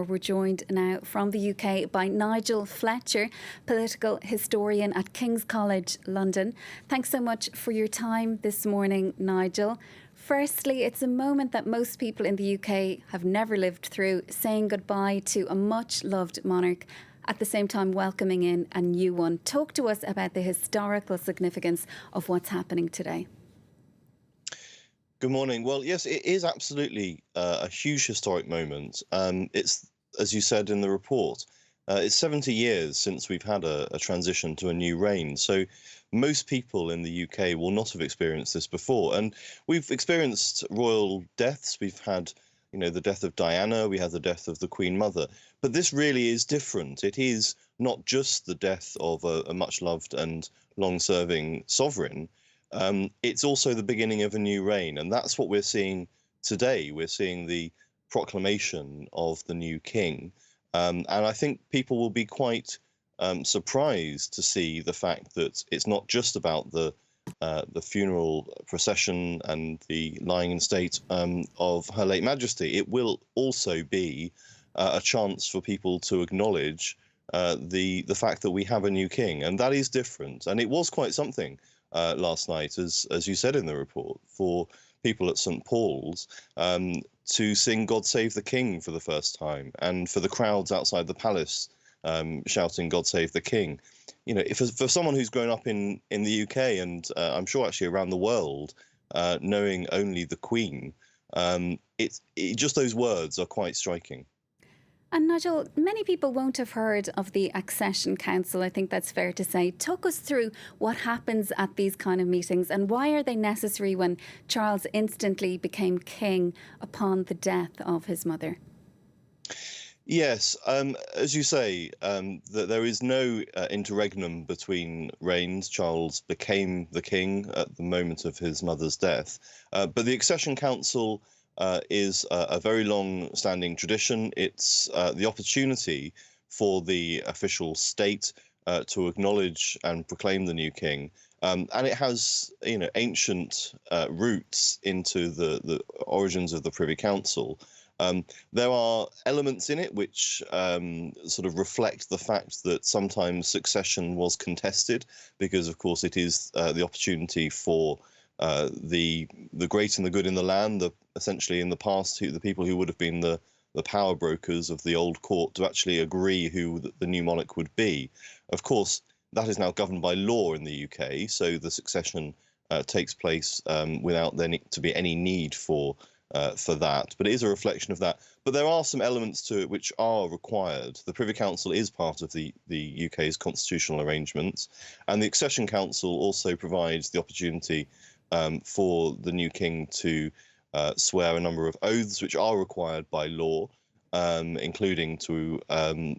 we're joined now from the UK by Nigel Fletcher, political historian at King's College London. Thanks so much for your time this morning, Nigel. Firstly, it's a moment that most people in the UK have never lived through, saying goodbye to a much-loved monarch, at the same time welcoming in a new one. Talk to us about the historical significance of what's happening today. Good morning. Well, yes, it is absolutely a huge historic moment. It's, as you said in the report, it's 70 years since we've had a transition to a new reign. So most people in the UK will not have experienced this before. And we've experienced royal deaths. We've had, the death of Diana. We had the death of the Queen Mother. But this really is different. It is not just the death of a much-loved and long-serving sovereign. It's also the beginning of a new reign, and that's what we're seeing today. We're seeing the proclamation of the new king, and I think people will be quite surprised to see the fact that it's not just about the funeral procession and the lying in state of Her late Majesty. It will also be a chance for people to acknowledge the fact that we have a new king, and that is different. And it was quite something last night, as you said in the report, for people at St. Paul's to sing God Save the King for the first time, and for the crowds outside the palace shouting God Save the King. If for someone who's grown up in the UK, and I'm sure actually around the world, knowing only the Queen, just those words are quite striking. And Nigel, many people won't have heard of the Accession Council. I think that's fair to say. Talk us through what happens at these kind of meetings and why are they necessary when Charles instantly became king upon the death of his mother? Yes, as you say, that there is no interregnum between reigns. Charles became the king at the moment of his mother's death. But the Accession Council is a very long-standing tradition. It's the opportunity for the official state to acknowledge and proclaim the new king, and it has, ancient roots into the origins of the Privy Council. There are elements in it which sort of reflect the fact that sometimes succession was contested, because, of course, it is the opportunity for the great and the good in the land, essentially in the past, the people who would have been the power brokers of the old court, to actually agree who the new monarch would be. Of course, that is now governed by law in the UK, so the succession takes place without there to be any need for that. But it is a reflection of that. But there are some elements to it which are required. The Privy Council is part of the UK's constitutional arrangements, and the Accession Council also provides the opportunity for the new king to swear a number of oaths which are required by law, including to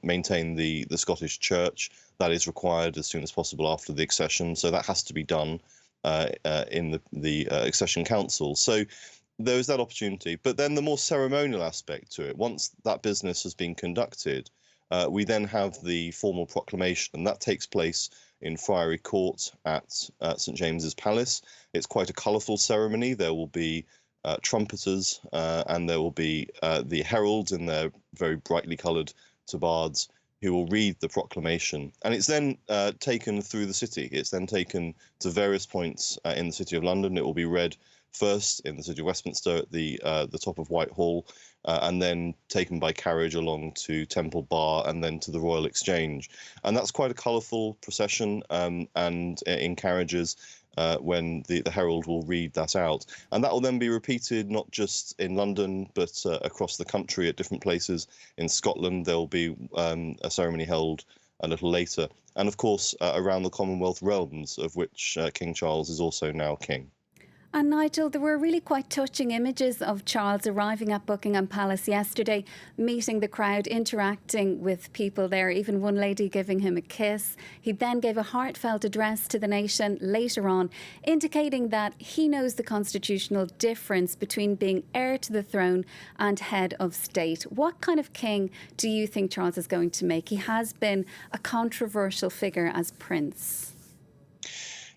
maintain the Scottish Church. That is required as soon as possible after the accession, so that has to be done in the Accession Council. So there is that opportunity. But then the more ceremonial aspect to it, once that business has been conducted, we then have the formal proclamation, and that takes place in Friary Court at St James's Palace. It's quite a colourful ceremony. There will be trumpeters, and there will be the heralds in their very brightly coloured tabards, who will read the proclamation. And it's then taken through the city. It's then taken to various points in the City of London. It will be read first in the City of Westminster at the top of Whitehall, and then taken by carriage along to Temple Bar and then to the Royal Exchange. And that's quite a colourful procession, and in carriages, when the herald will read that out. And that will then be repeated not just in London, but across the country at different places. In Scotland, there will be a ceremony held a little later. And of course, around the Commonwealth realms, of which King Charles is also now king. And Nigel, there were really quite touching images of Charles arriving at Buckingham Palace yesterday, meeting the crowd, interacting with people there, even one lady giving him a kiss. He then gave a heartfelt address to the nation later on, indicating that he knows the constitutional difference between being heir to the throne and head of state. What kind of king do you think Charles is going to make? He has been a controversial figure as prince.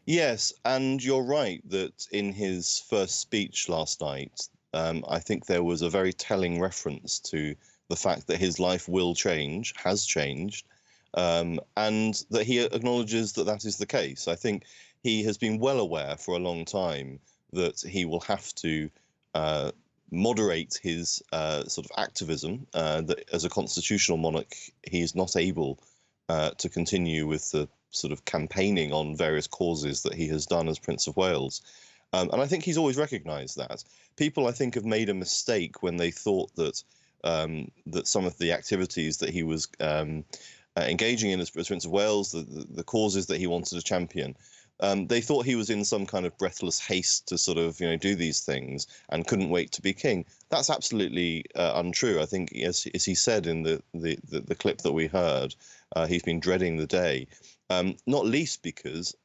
Yes, and you're right that in his first speech last night, I think there was a very telling reference to the fact that his life will change, has changed, and that he acknowledges that that is the case. I think he has been well aware for a long time that he will have to moderate his sort of activism, that as a constitutional monarch, he is not able to continue with the sort of campaigning on various causes that he has done as Prince of Wales. And I think he's always recognised that. People, I think, have made a mistake when they thought that that some of the activities that he was engaging in as Prince of Wales, the causes that he wanted to champion, they thought he was in some kind of breathless haste to sort of, do these things and couldn't wait to be king. That's absolutely untrue. I think, as he said in the clip that we heard, he's been dreading the day, not least because,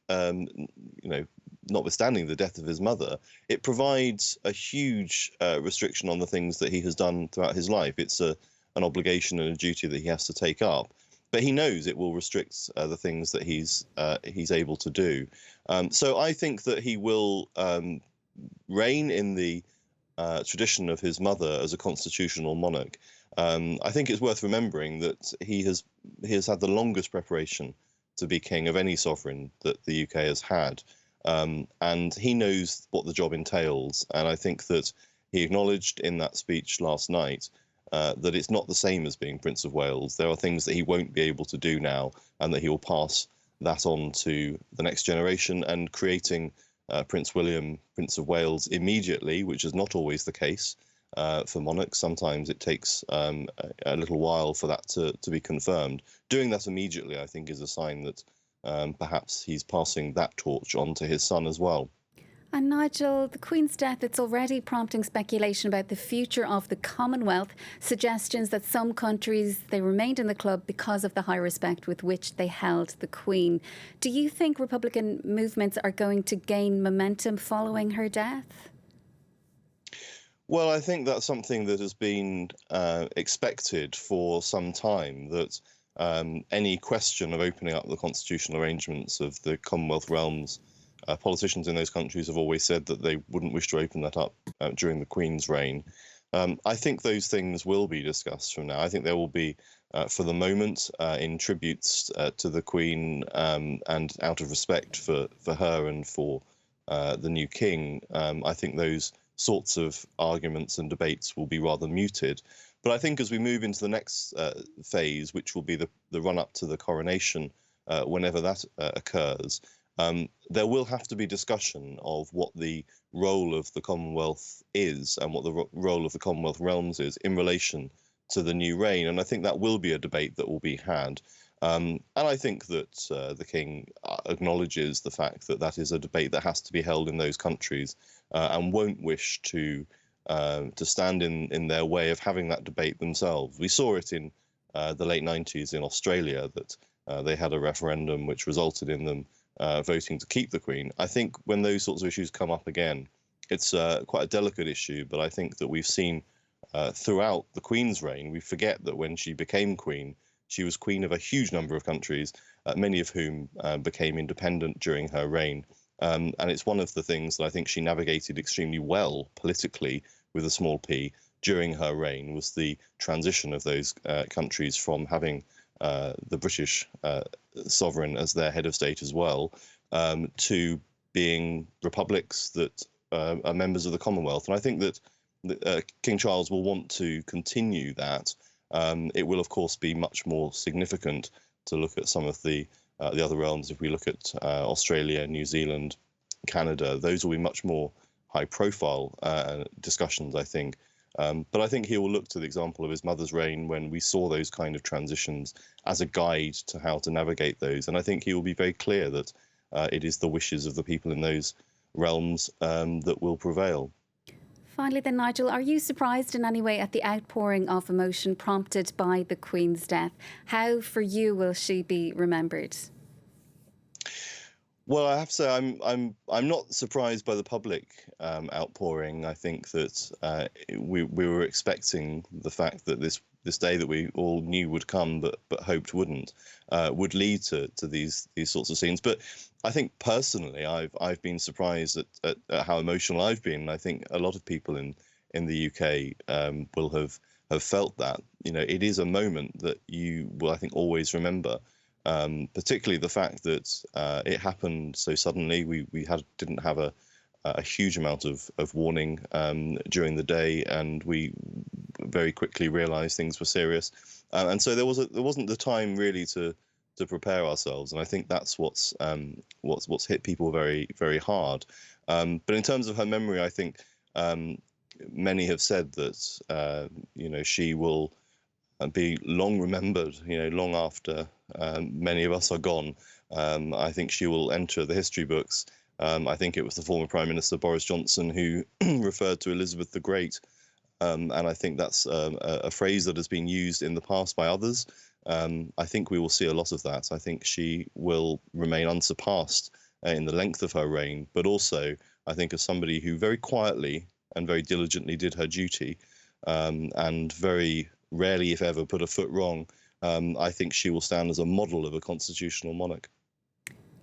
notwithstanding the death of his mother, it provides a huge restriction on the things that he has done throughout his life. It's an obligation and a duty that he has to take up. But he knows it will restrict the things that he's able to do. So I think that he will reign in the tradition of his mother as a constitutional monarch. I think it's worth remembering that he has had the longest preparation to be king of any sovereign that the UK has had, and he knows what the job entails. And I think that he acknowledged in that speech last night that it's not the same as being Prince of Wales. There are things that he won't be able to do now, and that he will pass that on to the next generation, and creating Prince William, Prince of Wales, immediately, which is not always the case for monarchs. Sometimes it takes a little while for that to be confirmed. Doing that immediately, I think, is a sign that perhaps he's passing that torch on to his son as well. And Nigel, the Queen's death, it's already prompting speculation about the future of the Commonwealth, suggestions that some countries, they remained in the club because of the high respect with which they held the Queen. Do you think Republican movements are going to gain momentum following her death? Well, I think that's something that has been expected for some time, that any question of opening up the constitutional arrangements of the Commonwealth realms, politicians in those countries have always said that they wouldn't wish to open that up during the Queen's reign. I think those things will be discussed from now. I think there will be, for the moment, in tributes to the Queen, and out of respect for her and for the new king, I think those sorts of arguments and debates will be rather muted. But I think as we move into the next phase, which will be the run-up to the coronation, whenever that occurs, there will have to be discussion of what the role of the Commonwealth is, and what the role of the Commonwealth realms is in relation to the new reign. And I think that will be a debate that will be had. And I think that the King acknowledges the fact that that is a debate that has to be held in those countries, and won't wish to stand in their way of having that debate themselves. We saw it in the late 90s in Australia, that they had a referendum which resulted in them voting to keep the Queen. I think when those sorts of issues come up again, it's quite a delicate issue, but I think that we've seen throughout the Queen's reign, we forget that when she became Queen, she was Queen of a huge number of countries, many of whom became independent during her reign. And it's one of the things that I think she navigated extremely well politically, with a small p, during her reign, was the transition of those countries from having the British sovereign as their head of state as well, to being republics that are members of the Commonwealth. And I think that King Charles will want to continue that. It will, of course, be much more significant to look at some of the other realms. If we look at Australia, New Zealand, Canada, those will be much more high-profile discussions, I think. But I think he will look to the example of his mother's reign, when we saw those kind of transitions, as a guide to how to navigate those. And I think he will be very clear that it is the wishes of the people in those realms that will prevail. Finally then, Nigel, are you surprised in any way at the outpouring of emotion prompted by the Queen's death? How, for you, will she be remembered? Well, I have to say I'm not surprised by the public outpouring. I think that we were expecting the fact that this day that we all knew would come, but hoped wouldn't, would lead to these sorts of scenes. But I think personally, I've been surprised at how emotional I've been. I think a lot of people in the UK will have have felt that. It is a moment that you will, I think, always remember. Particularly the fact that it happened so suddenly. We didn't have a huge amount of warning during the day, and we very quickly realised things were serious. And so there wasn't the time really to prepare ourselves, and I think that's what's hit people very, very hard. But in terms of her memory, I think many have said that she will be long remembered, long after many of us are gone. I think she will enter the history books. I think it was the former Prime Minister Boris Johnson who referred to Elizabeth the Great. And I think that's a phrase that has been used in the past by others. I think we will see a lot of that. I think she will remain unsurpassed in the length of her reign, but also I think as somebody who very quietly and very diligently did her duty, and very rarely, if ever, put a foot wrong. I think she will stand as a model of a constitutional monarch.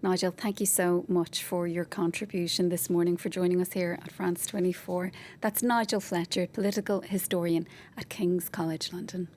Nigel, thank you so much for your contribution this morning, for joining us here at France 24. That's Nigel Fletcher, political historian at King's College London.